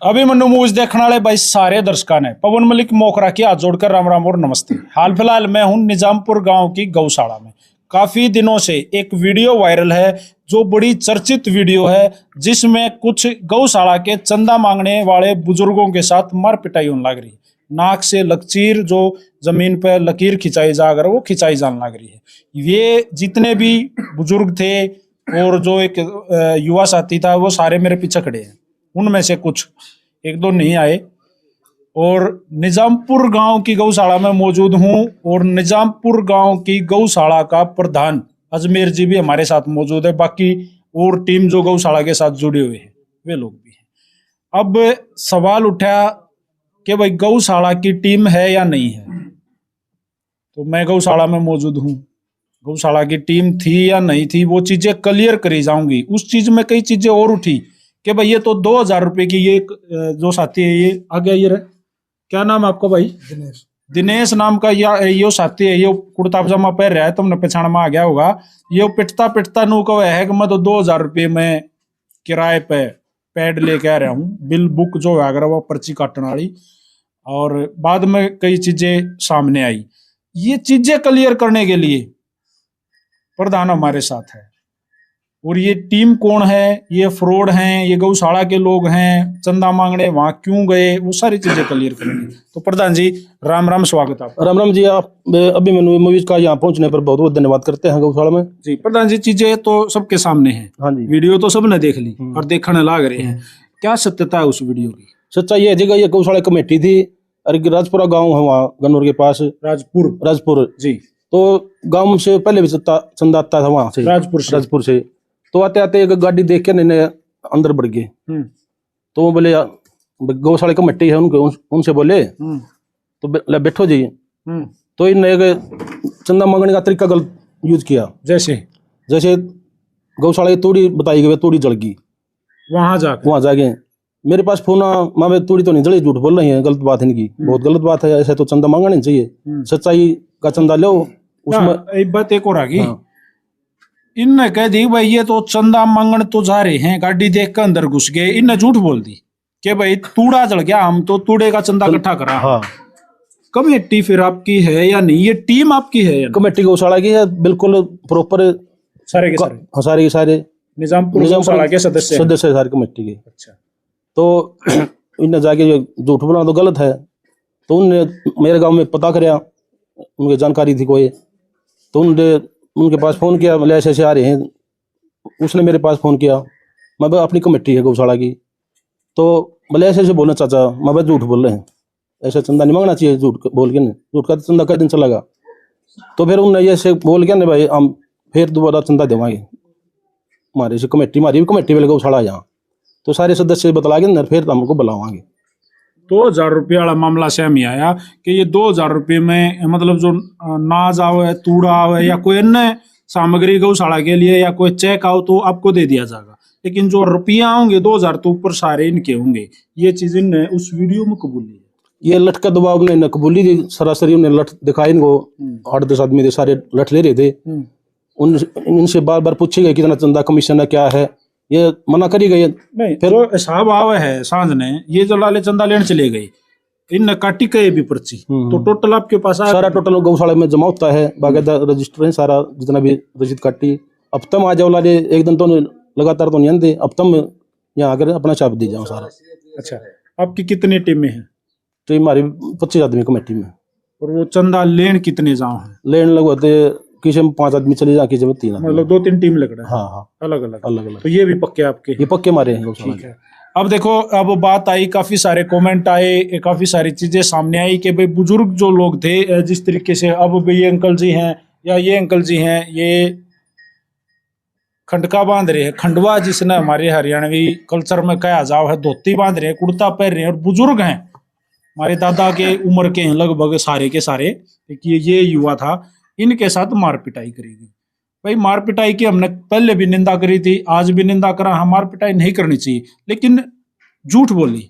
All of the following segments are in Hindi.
अभिमन्यु मूवीज देखने वाले भाई सारे दर्शकों ने पवन मलिक मोखरा की हाथ जोड़कर राम राम और नमस्ते। हाल फिलहाल मैं हूं निजामपुर गांव की गौशाला में। काफी दिनों से एक वीडियो वायरल है जो बड़ी चर्चित वीडियो है, जिसमें कुछ गौशाला के चंदा मांगने वाले बुजुर्गों के साथ मार पिटाई होने लग रही है। नाक से लकीर जो जमीन पर लकीर खिंचाई जा अगर वो खिंचाई जाने लग रही है। ये जितने भी बुजुर्ग थे और जो एक युवा साथी था वो सारे मेरे पीछे खड़े हैं। उनमें से कुछ एक दो नहीं आए और निजामपुर गांव की गौशाला में मौजूद हूं और निजामपुर गांव की गौशाला का प्रधान अजमेर जी भी हमारे साथ मौजूद है। बाकी और टीम जो गौशाला के साथ जुड़े हुए हैं वे लोग भी हैं। अब सवाल उठा कि भाई गौशाला की टीम है या नहीं है, तो मैं गौशाला में मौजूद हूं। गौशाला की टीम थी या नहीं थी वो चीजें क्लियर करी जाऊंगी। उस चीज में कई चीजें और उठी कि भाई ये तो 2000 रुपए की ये जो साथी है ये आ गया। ये रहे, क्या नाम है आपका भाई? दिनेश नाम का ये साथी है। ये कुर्ता पजामा पहन रहा है, तुमने पहचान में आ गया होगा। ये पिटता पिटता नू कह है कि मैं तो 2000 रुपये में किराए पे पैड लेके आ रहा हूँ। बिल बुक जो है अगर वो पर्ची काटने वाली, और बाद में कई चीजें सामने आई। ये चीजें क्लियर करने के लिए प्रधान हमारे साथ है। और ये टीम कौन है, ये फ्रॉड हैं, ये गौशाला के लोग हैं, चंदा मांगने वहां क्यों गए, वो सारी चीजें क्लियर करेंगे। तो प्रधान जी राम राम, स्वागत आपका। राम राम जी। आप अभिमन्यु मूवीज का यहाँ पहुंचने पर बहुत बहुत धन्यवाद करते हैं गौशाला में। जी प्रधान जी, चीजें तो सबके सामने हैं। हाँ जी, वीडियो तो सबने देख ली और देखने लग रहे हैं। क्या सत्यता है उस वीडियो की? सच्चाई है जगह ये गौशाला कमेटी थी और राजपुरा गाँव है वहाँ गन्नौर के पास। राजपुर जी। तो गाँव से पहले भी चंदा आता था वहां से, राजपुर से। तो आते आते एक गाड़ी देख के ने अंदर बढ़ गए। तो वो बोले गौशाला कमेटी है उनसे बोले तो बैठो जी। तो इन्हें एक चंदा मांगने का तरीका गलत यूज किया। जैसे गौशाला की तूड़ी बताई गई, तूड़ी जल गई। वहां जाके मेरे पास फोन माँ तूड़ी तो नहीं जली, झूठ बोल रही है, गलत बात है इनकी, बहुत गलत बात है। ऐसे तो चंदा मांगना नहीं चाहिए, सच्चाई का चंदा लो। उसमें एक बात एक और आ गई। इनने कह दी भाई ये तो चंदा मांगन तो जा रहे हैं, गाड़ी देख कर अंदर घुस गए। इनने झूठ बोल दी कि भाई तूड़ा जल गया, हम तो तूड़े का चंदा इकट्ठा करा। हाँ। कमेटी फिर आपकी है या नहीं? ये टीम आपकी है? कमेटी गौशाला की है, बिल्कुल प्रॉपर सारे के सारे निजामपुर गौशाला के सदस्य सारी कमेटी के। अच्छा। तो इनने जाके झूठ बोलना तो गलत है। तो उनने मेरे गाँव में पता कराया, उनकी जानकारी थी कोई। तो उनके पास फोन किया, बोले ऐसे ऐसे आ रहे हैं। उसने मेरे पास फोन किया, मैं भाई अपनी कमेटी है गौशाला की। तो बोले ऐसे ऐसे बोलना चाचा, मैं भाई झूठ बोल रहे हैं, ऐसा चंदा नहीं मांगना चाहिए। झूठ बोल के नहीं, झूठ का चंदा कई दिन चलेगा। तो फिर उन्होंने ऐसे बोल के नहीं भाई हम फिर दोबारा चंदा देवाएंगे, हमारे से कमेटी, हमारी भी कमेटी वाले गौशाला यहाँ। तो सारे सदस्य बतला के फिर हमको बुलावाएंगे। 2000 रुपये वाला मामला से हम आया कि ये 2000 रुपये में मतलब जो नाज आवे, तूड़ा आवे या कोई अन्य सामग्री गौशाला के लिए या कोई चेक आओ तो आपको दे दिया जाएगा, लेकिन जो रुपया होंगे 2000 तो ऊपर सारे इनके होंगे। ये चीज इनने उस वीडियो में कबूली है। ये लठ का दबाव ने कबूली थी सरासरी। उन्हें लठ दिखाई, इनको 8-10 आदमी थे, सारे लठ ले रहे थे। उनसे बार बार पूछे गए कितना चंदा कमीशन है, क्या है, ये मना करी गई। नहीं फिर साहब आवे है सांझ ने, ये जो लाले चंदा लेने चले गए, इन काटी के भी पर्ची। तो टोटल आपके पास सारा टोटल गौशाला में जमा होता है, बाकायदा रजिस्टर है सारा, जितना भी रसीद काटी। अब तम आ जाओ लाले, एक दिन तो लगातार तो नहीं आते, अब तम यहाँ आकर अपना छाप दी जाओ सारा। अच्छा, आपकी कितनी टीमें हैं? तो हमारी 25 आदमी कमेटी में। और वो चंदा लेन कितने जाओ है? लेन लगवाते किसी में 5 आदमी चले जा, किसी में 3, मतलब 2-3 टीम लग रहा है। हाँ, अलग अलग। तो ये भी पक्के आपके? ये पक्के हमारे हैं। ठीक है। अब देखो, अब बात आई, काफी सारे कमेंट आए, काफी सारी चीजें सामने आई कि भाई बुजुर्ग जो लोग थे, जिस तरीके से अब भी ये अंकल जी हैं या ये अंकल जी हैं, ये खंडका बांध रहे हैं, खंडवा जिसने हमारे हरियाणवी कल्चर में कहा जाओ है, धोती बांध रहे हैं, कुर्ता पहन रहे हैं, और बुजुर्ग हैं, हमारे दादा के उम्र के हैं लगभग सारे के सारे। ये युवा था, इनके साथ मार पिटाई करेगी। भाई मार पिटाई की हमने पहले भी निंदा करी थी, आज भी निंदा करा। हम मार पिटाई नहीं करनी चाहिए, लेकिन झूठ बोली।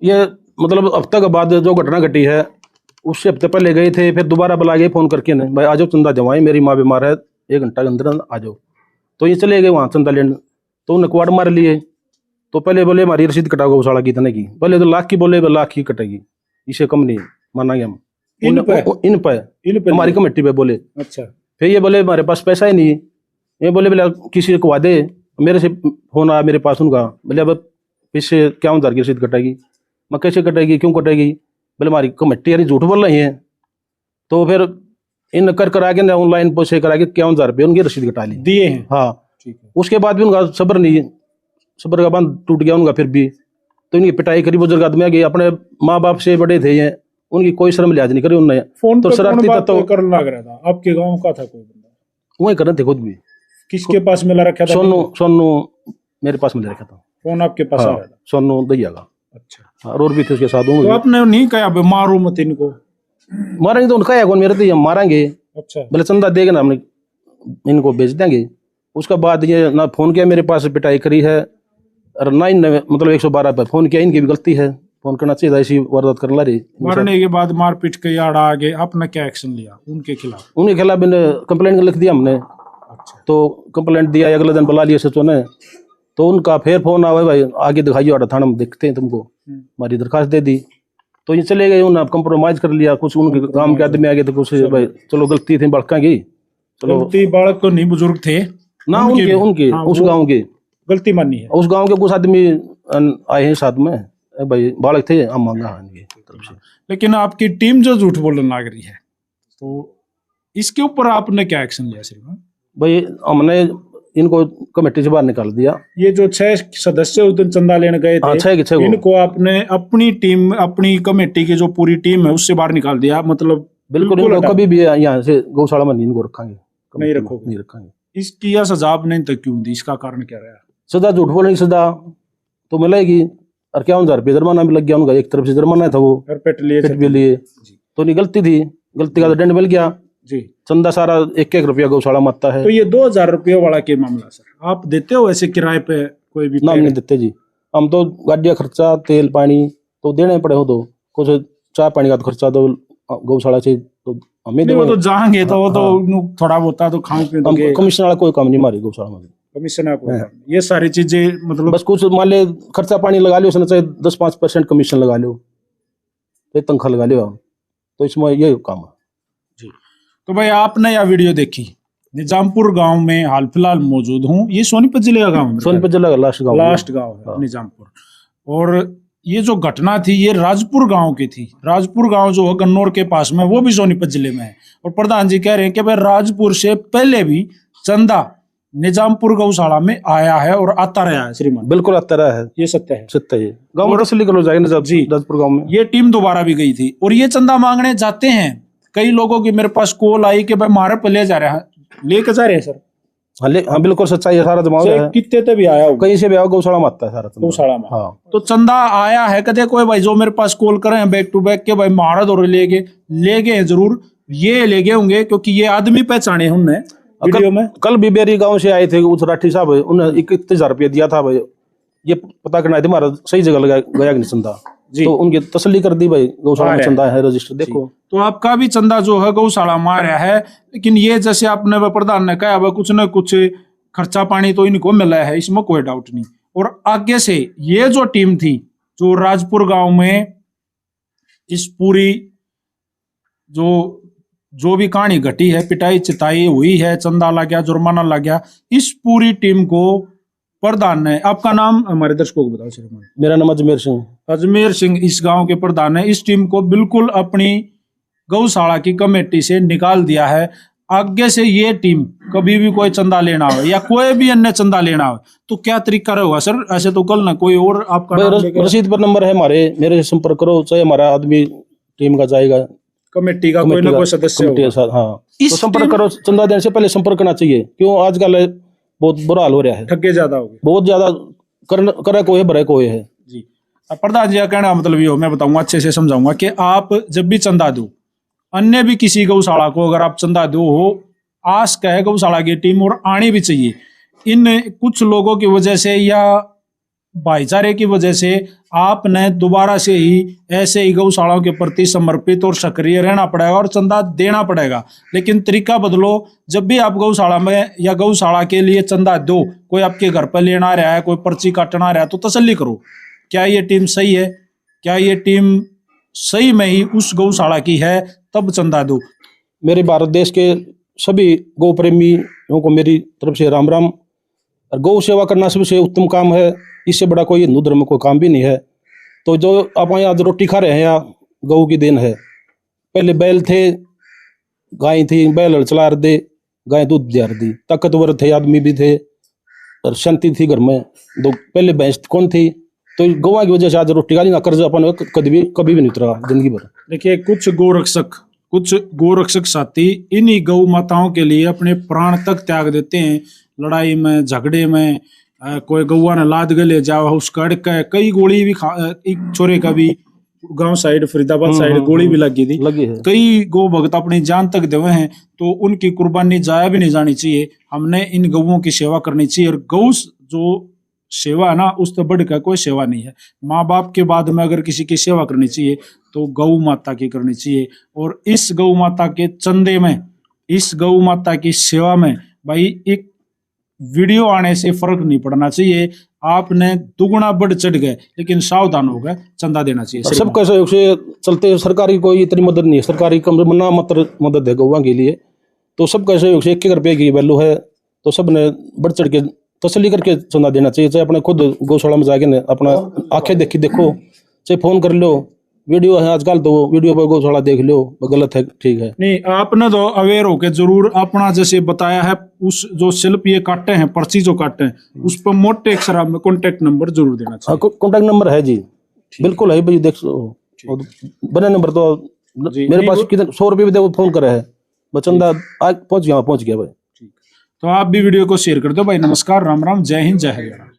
ये मतलब हफ्ते के बाद जो घटना घटी है, उससे हफ्ते पहले गए थे, फिर दोबारा बुला गए फोन करके, नहीं भाई आ जाओ चंदा जमाए, मेरी माँ बीमार है, 1 घंटा के अंदर आ जाओ। तो ये चले गए वहाँ चंदा लेने। तो उन्हें क्वाड मार लिए, तो पहले बोले हमारी रसीद कटाओ गौशाला की इतने की, पहले तो लाख की बोले, लाख की कटेगी, इससे कम नहीं मानांगे हम। इन पे हमारी कमेटी पे बोले। अच्छा। फिर ये बोले हमारे पास पैसा ही नहीं, ये बोले बोले किसी को वादे, मेरे से फोन आया मेरे पास उनका, बोले अब इससे क्या उधार की रसीद कटेगी, मैं कैसे कटेगी, क्यों कटेगी, बोले हमारी कमेटी यानी झूठ बोल रही है। तो फिर इन कर आगे ना ऑनलाइन पैसे करा के 51,000 उनकी रसीद कटा ली, दिए हैं। हाँ ठीक है। उसके बाद भी उनका सब्र नहीं, सब्र का बंध टूट गया उनका फिर भी। तो इनकी पिटाई करी, बुजुर्ग आदमी आ गए, अपने माँ बाप से बड़े थे ये, उनकी कोई शर्म लिहाज नहीं करी उनने। फोन तो पे शरारती तो कर लग रहा था, आपके गांव का था कोई बंदा? वही कर रहे थे खुद भी। किसके पास मिला रखा था? सोनू मेरे पास मिल रखा था फोन, आपके पास हाँ, आ रहा था? सोनू दैया का। अच्छा। और भी थे उसके साथ। तो आपने नहीं कहा मारो मत इनको? मारेंगे तो उनका है कौन, मेरे तो हम मारेंगे। अच्छा। बोले चंदा देगा ना, हमने इनको बेच देंगे। उसका बाद ये ना फोन किया मेरे पास, पिटाई करी है, और ना इन मतलब 112 पर फोन किया, इनकी भी गलती है, फोन करना चाहिए था, ऐसी वारदात करने रही। मारने के बाद मारपीट के आड़ा आगे आपने क्या एक्शन लिया उनके खिलाफ? उनके खिलाफ कंप्लेंट लिख दिया हमने। अच्छा। तो कंप्लेंट दिया, अगले दिन बुला लिया सचो ने। तो उनका फिर फोन आवे, भाई आगे दिखाइए और थाना में देखते हैं तुमको, हमारी दरखास्त दे दी। तो ये चले गए, उन्होंने कंप्रोमाइज कर लिया, कुछ उनके काम के आदमी आ गए थे, कुछ भाई चलो गलती थी बड़का की, चलो गलती बालक तो नहीं, बुजुर्ग थे ना उनके हाँ, उस गांव के गलती मानी है। उस गांव के कुछ आदमी आए हैं साथ में, भाई बालक थे, हम मांगा इनकी तरफ से। लेकिन आपकी टीम जो झूठ बोलने लग रही है, तो इसके ऊपर आपने क्या एक्शन लिया श्रीमान? भाई हमने इनको कमेटी से बाहर निकाल दिया। ये जो 6 सदस्य उस दिन चंदा लेने गए थे, 6 इनको आपने अपनी टीम, अपनी कमेटी की जो पूरी टीम है उससे बाहर निकाल दिया, मतलब बिल्कुल इनको कभी भी यहाँ से गौशाला में इनको रखेंगे नहीं, रखोगे नहीं रखेंगे। इसकी यह सजा आपने तक क्यों दी, इसका कारण क्या रहा? सजा झूठ बोलने की सजा तो मिलेगी, और 51,000 रुपये जुर्माना भी लग गया उनका, एक तरफ से जुर्माना था, वो पेट भी लिए। तो नहीं गलती थी, गलती का तो दंड मिल गया जी। चंदा सारा 1-1 रुपया गौशाला में आता है। तो ये 2,000 रुपये वाला के मामला सर, आप देते हो ऐसे किराए पे कोई भी? नाम नहीं देते जी, हम तो गाड़िया खर्चा, तेल पानी तो देने पड़े हो, तो कुछ चाय पानी का खर्चा तो गौशाला से तो हमें वो तो जाएंगे तो वो तो थोड़ा बहुत तो खाने पीने, कमीशन वाला कोई काम नहीं हमारी गौशाला में, कमीशन है ये सारी चीजें, मतलब बस कुछ मान ले खर्चा पानी लगा लो, उसने चाहे 10-5% कमीशन लगा लो, तनख्वाह लगा लो, तो इसमें ये काम है जी। तो भाई आपने यह वीडियो देखी, निजामपुर गांव में हाल फिलहाल मौजूद हूँ। ये सोनीपत जिले का गांव है, सोनीपत जिले का लास्ट गांव है निजामपुर। और ये जो घटना थी ये राजपुर गांव की थी। राजपुर गांव जो है गन्नौर के पास में, वो भी सोनीपत जिले में है। और प्रधान जी कह रहे हैं कि भाई राजपुर से पहले भी चंदा निजामपुर गौशाला में आया है और आता रहा है श्रीमान। बिल्कुल आता रहा है, ये सत्य है। सत्य है। गांव में तसल्ली करो जाएगा जी, राजपुर गांव में ये टीम दोबारा भी गई थी और ये चंदा मांगने जाते हैं। कई लोगों की मेरे पास कॉल आई कि भाई मारे पे ले जा रहे हैं, लेके जा रहे हैं सर। हाँ बिल्कुल सच्चाई है, सारा जमाव है। कितने तक भी आया हो, कहीं से भी आओ, गौशाला में आता है सारा, गौशाला में। हाँ। तो चंदा आया है, कहते कोई भाई जो मेरे पास कॉल करे हैं बैक टू बैक के भाई मारा दौर ले गए जरूर, ये ले गए होंगे क्योंकि ये आदमी पहचाने उनने वीडियो में। कल भी बेरी गांव से आए थे उस राठी साहब, उन्हें 21,000 रुपया दिया था भाई, ये पता करना है हमारा सही जगह गया कि नहीं चंदा, तो उनकी तसल्ली कर दी भाई गौशाला में चंदा है, रजिस्टर देखो। तो आपका भी चंदा जो है गौशाला में आ रहा है, लेकिन ये जैसे आपने प्रधान ने कहा वह कुछ न कुछ खर्चा पानी तो इनको मिला है, इसमें कोई डाउट नहीं। और आगे से ये जो टीम थी जो राजपुर गांव में इस पूरी जो भी कहानी घटी है, पिटाई चिताई हुई है, चंदा लग गया, जुर्माना लग गया, इस पूरी टीम को प्रधान ने, आपका नाम हमारे दर्शकों को बताओ श्रीमान। मेरा नाम अजमेर सिंह। अजमेर सिंह इस गांव के प्रधान है। इस टीम को बिल्कुल अपनी गौशाला की कमेटी से निकाल दिया है। आगे से ये टीम कभी भी कोई चंदा लेना हो या कोई भी अन्य चंदा लेना हो तो क्या तरीका रहेगा सर? ऐसे तो कल ना कोई और आपका रसीद पर नंबर है हमारे, मेरे से संपर्क करो, चाहे हमारा आदमी टीम का जाएगा, कमेटी का कोई ना कोई सदस्य होगा। हाँ, तो संपर्क करो। चंदा देने से पहले संपर्क करना चाहिए, क्यों आजकल बहुत बुरा हाल हो रहा है, ठगे ज्यादा हो गए, बहुत ज्यादा करे कोई है, भरे कोई है जी। प्रधान जी का कहना मतलब ये हो, मैं बताऊंगा अच्छे से समझाऊंगा कि आप जब भी चंदा दो, अन्य भी किसी गौशाला को अगर आप चंदा दो हो, आस कहे गौशाला की टीम और आनी भी चाहिए। इन कुछ लोगों की वजह से या भाईचारे की वजह से आपने दोबारा से ही ऐसे ही गौशालाओं के प्रति समर्पित और सक्रिय रहना पड़ेगा और चंदा देना पड़ेगा। लेकिन तरीका बदलो। जब भी आप गौशाला में या गौशाला के लिए चंदा दो, कोई आपके घर पर लेना आ रहा है, कोई पर्ची काटना आ रहा है, तो तसल्ली करो, क्या ये टीम सही है, क्या ये टीम सही में ही उस गौशाला की है, तब चंदा दो। मेरे भारत देश के सभी गौ प्रेमियों को मेरी तरफ से राम राम। और गौ सेवा करना सबसे उत्तम काम है, इससे बड़ा कोई हिंदू धर्म में कोई काम भी नहीं है। तो जो आप आज रोटी खा रहे हैं या गौ की देन है। पहले बैल थे, गाय थी, बैल हल चला दे, गाय दूध दिया दी, ताकतवर थे, आदमी भी थे और शांति थी घर में। दो पहले भैंस कौन थी, तो गौवा की वजह से आज रोटी का ना कर्ज अपन कभी भी नहीं उतरा जिंदगी भर। देखिए, कुछ गोरक्षक साथी इन्हीं गौ माताओं के लिए अपने प्राण तक त्याग देते हैं। लड़ाई में, झगड़े में, कोई गौवा ने लाद गले जाओ उसका अड़का है, कई गोली भी एक छोरे का भी गांव साइड फरीदाबाद साइड गोली भी लगी थी, कई गौ भक्त अपनी जान तक देवे हैं। तो उनकी कुर्बानी जाया भी नहीं जानी चाहिए। हमने इन गौओं की सेवा करनी चाहिए। और गौ जो सेवा है ना, उससे बढ़कर कोई सेवा नहीं है। माँ बाप के बाद में अगर किसी की सेवा करनी चाहिए तो गौ माता की करनी चाहिए। और इस गौ माता के चंदे में, इस गौ माता की सेवा में भाई एक वीडियो आने से फर्क नहीं पड़ना चाहिए। आपने दुगुना बढ़ चढ़ गए, लेकिन सावधान हो गए, चंदा देना चाहिए। सबका सहयोग से चलते, सरकारी कोई इतनी मदद नहीं है, सरकारी ना मात्र मदद है गौवा के लिए। तो सबका सहयोग से 1-1 रुपये की वैल्यू है, तो सब ने बढ़ चढ़ के तसल्ली करके चंदा देना चाहिए। चाहे अपने खुद गौशाला में जाके न अपना आंखें देखो, चाहे फोन कर लो, वीडियो है आजकल तो वीडियो पर गौशाला देख लो, गलत है ठीक है नहीं। आपने तो अवेयर होके जरूर अपना जैसे बताया है, उस जो शिल्प ये काटे हैं, पर्ची जो काटे हैं, उस पर मोटे अक्षर में कॉन्टेक्ट नंबर जरूर देना चाहिए। कॉन्टेक्ट नंबर है जी, बिल्कुल है भाई, देख बने नंबर तो मेरे पास कितने 100 रुपये भी देखो फोन करे है, चंदा आज पहुंच गया भाई। तो आप भी वीडियो को शेयर कर दो भाई। नमस्कार, राम राम, जय हिंद, जय हरियाणा।